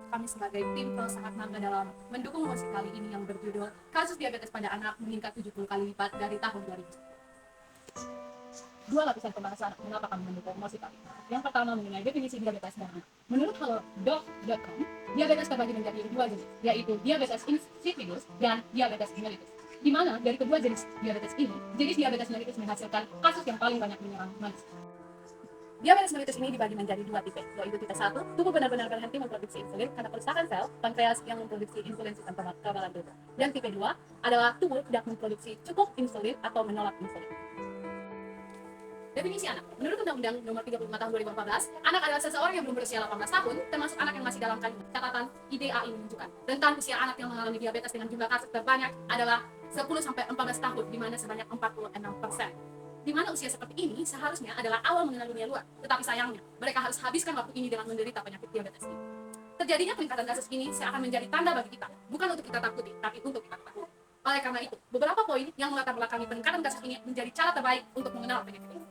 kami sebagai tim sangat bangga dalam mendukung musik kali ini yang berjudul Kasus Diabetes pada Anak Meningkat 70 kali lipat dari tahun 2000. Dua lapisan pembahasan mengapa kami mendukung musik kali ini. Yang pertama mengenai definisi diabetes dan anak. Menurut halodoc.com, diabetes terbagi menjadi dua jenis, yaitu diabetes insipidus dan diabetes mellitus. Di mana dari kedua jenis diabetes ini, jenis diabetes mellitus menghasilkan kasus yang paling banyak menyerang manusia. Diabetes mellitus ini dibagi menjadi dua tipe, yaitu tipe 1, tubuh benar-benar berhenti memproduksi insulin karena kerusakan sel pankreas yang memproduksi insulin sistem kekebalan tubuh. Dan tipe 2 adalah tubuh tidak memproduksi cukup insulin atau menolak insulin. Definisi anak. Menurut Undang-Undang Nomor 35 Tahun 2014, anak adalah seseorang yang belum berusia 18 tahun, termasuk anak yang masih dalam kandungan. Catatan IDAI menunjukkan tentang usia anak yang mengalami diabetes dengan jumlah kasus terbanyak adalah 10-14 tahun, di mana sebanyak 46%. Di mana usia seperti ini seharusnya adalah awal mengenal dunia luar, tetapi sayangnya mereka harus habiskan waktu ini dengan menderita penyakit diabetes ini. Terjadinya peningkatan kasus ini seakan menjadi tanda bagi kita, bukan untuk kita takuti, tapi untuk kita ketahui. Oleh karena itu, beberapa poin yang melatar belakangi peningkatan kasus ini menjadi cara terbaik untuk mengenal penyakit ini.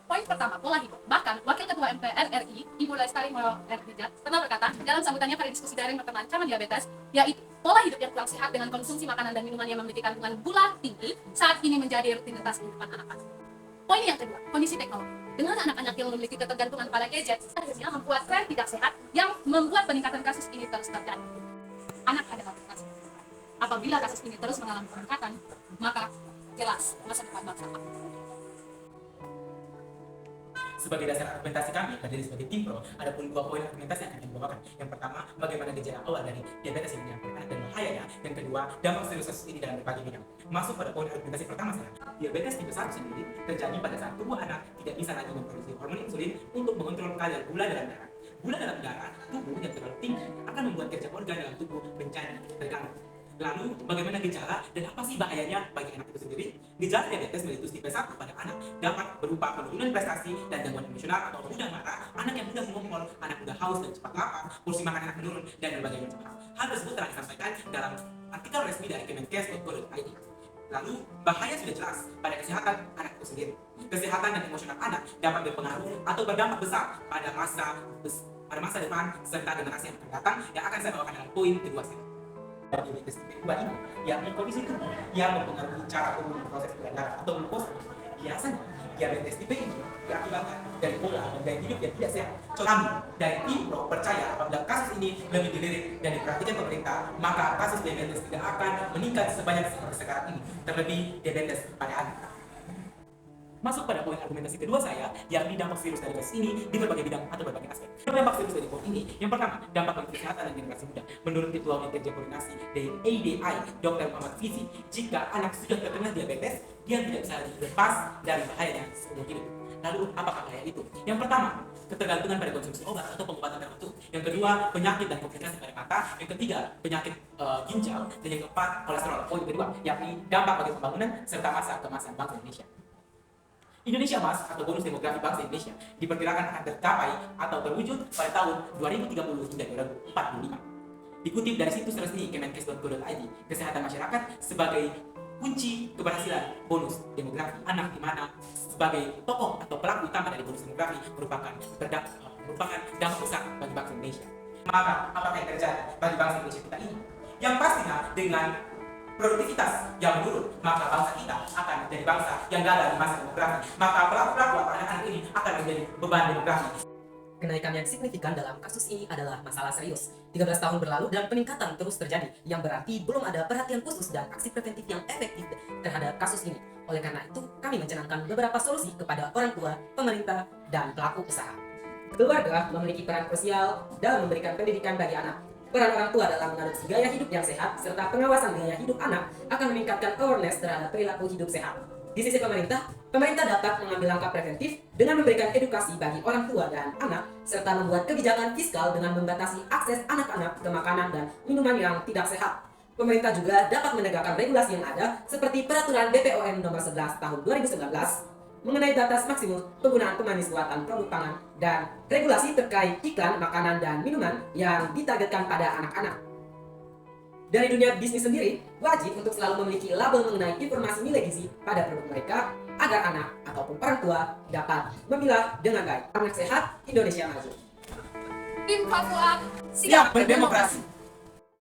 Poin pertama, pola hidup. Bahkan, Wakil Ketua MPR RI, Ibu Lestari Moral-Erdijat, pernah berkata dalam sambutannya pada diskusi daring tentang ancaman diabetes, yaitu pola hidup yang kurang sehat dengan konsumsi makanan dan minuman yang memiliki kandungan gula tinggi saat ini menjadi rutinitas kehidupan anak-anak. Poin yang kedua, kondisi teknologi. Dengan anak-anak yang memiliki ketergantungan pada gadget, akhirnya membuat tren tidak sehat yang membuat peningkatan kasus ini terus terjadi. Anak adalah kasus. Apabila kasus ini terus mengalami peningkatan, maka jelas masa depan bangsa. Sebagai dasar argumentasi kami terdiri sebagai tim pro, ada pun dua poin argumentasi yang akan kami bawakan. Yang pertama, bagaimana gejala awal dari diabetes ini menyebabkan anak dan bahayanya. Yang kedua, dampak serius kasus ini dalam berbagai bidang. Masuk pada poin argumentasi pertama saya. Diabetes tipe 1 sendiri terjadi pada saat tubuh anak tidak bisa lagi memproduksi hormon insulin untuk mengontrol kadar gula dalam darah. Gula dalam darah tubuh yang terlalu tinggi akan membuat kerja organ dalam tubuh menjadi terganggu. Lalu, bagaimana gejala dan apa sih bahayanya bagi anak itu sendiri? Gejala diabetes mellitus tipe 1 pada anak dapat berupa penurunan prestasi dan gangguan emosional atau mudah marah, anak yang mudah mengompol, anak mudah haus dan cepat lapar, porsi makan anak menurun, dan berbagai macam hal. Hal tersebut telah disampaikan dalam artikel resmi dari kemenkes.go.id. Lalu, bahaya sudah jelas pada kesehatan anak itu sendiri. Kesehatan dan emosional anak dapat berpengaruh atau berdampak besar pada masa depan serta generasi yang akan datang yang akan saya bawakan dalam poin kedua saya. Diabetes tipe 2 ini, yakni kondisi tubuh yang mempengaruhi cara tubuh memproses gula darah atau glukosa. Biasanya, diabetes tipe ini diakibatkan dari pola dan gaya hidup yang tidak sehat. Kami dari tim pro percaya apabila kasus ini lebih dilirik dan diperhatikan pemerintah, maka kasus diabetes tidak akan meningkat sebanyak seperti sekarang ini, terlebih diabetes pada anak. Masuk pada poin argumentasi kedua saya, yakni dampak serius dari kasus ini di berbagai bidang atau berbagai aspek. Dampak serius dari poin ini, yang pertama, dampak bagi kesehatan dan generasi muda. Menurut Ketua Unit Kerja Koordinasi dari ADI, Dr. Muhammad Fizi, jika anak sudah terkena diabetes, dia tidak bisa lagi lepas dari bahayanya seumur hidup. Lalu, apakah bahaya itu? Yang pertama, ketergantungan pada konsumsi obat atau pengobatan tertentu. Yang kedua, penyakit dan komplikasi pada mata. Yang ketiga, penyakit ginjal. Dan yang keempat, kolesterol. Poin kedua, yakni dampak bagi pembangunan serta masa kemasan bangsa Indonesia. Indonesia Emas atau bonus demografi bangsa Indonesia diperkirakan akan tercapai atau terwujud pada tahun 2030 hingga 2045. Dikutip dari situs resmi kemenkes.go.id, kesehatan masyarakat sebagai kunci keberhasilan bonus demografi anak, di mana sebagai tokoh atau pelaku utama dari bonus demografi merupakan dampak besar bagi bangsa Indonesia. Maka apakah yang terjadi bagi bangsa Indonesia kita ini? Yang pastinya dengan produktivitas yang menurun, maka bangsa kita akan menjadi bangsa yang gagal di masa demografi. Maka pelaku-pelaku atau anak-anak ini akan menjadi beban demografi. Kenaikan yang signifikan dalam kasus ini adalah masalah serius. 13 tahun berlalu dan peningkatan terus terjadi, yang berarti belum ada perhatian khusus dan aksi preventif yang efektif terhadap kasus ini. Oleh karena itu, kami mencanangkan beberapa solusi kepada orang tua, pemerintah, dan pelaku usaha. Keluarga memiliki peran krusial dalam memberikan pendidikan bagi anak. Peran orang tua dalam mengadopsi gaya hidup yang sehat serta pengawasan gaya hidup anak akan meningkatkan awareness terhadap perilaku hidup sehat. Di sisi pemerintah dapat mengambil langkah preventif dengan memberikan edukasi bagi orang tua dan anak serta membuat kebijakan fiskal dengan membatasi akses anak-anak ke makanan dan minuman yang tidak sehat. Pemerintah juga dapat menegakkan regulasi yang ada seperti Peraturan BPOM Nomor 11 Tahun 2019 mengenai batas maksimum penggunaan pemanis buatan produk pangan dan regulasi terkait iklan makanan dan minuman yang ditargetkan pada anak-anak. Dari dunia bisnis sendiri, wajib untuk selalu memiliki label mengenai informasi nilai gizi pada produk mereka agar anak ataupun orang tua dapat memilah dengan baik. Anak sehat, Indonesia maju. Tim Papua Siap berdemokrasi.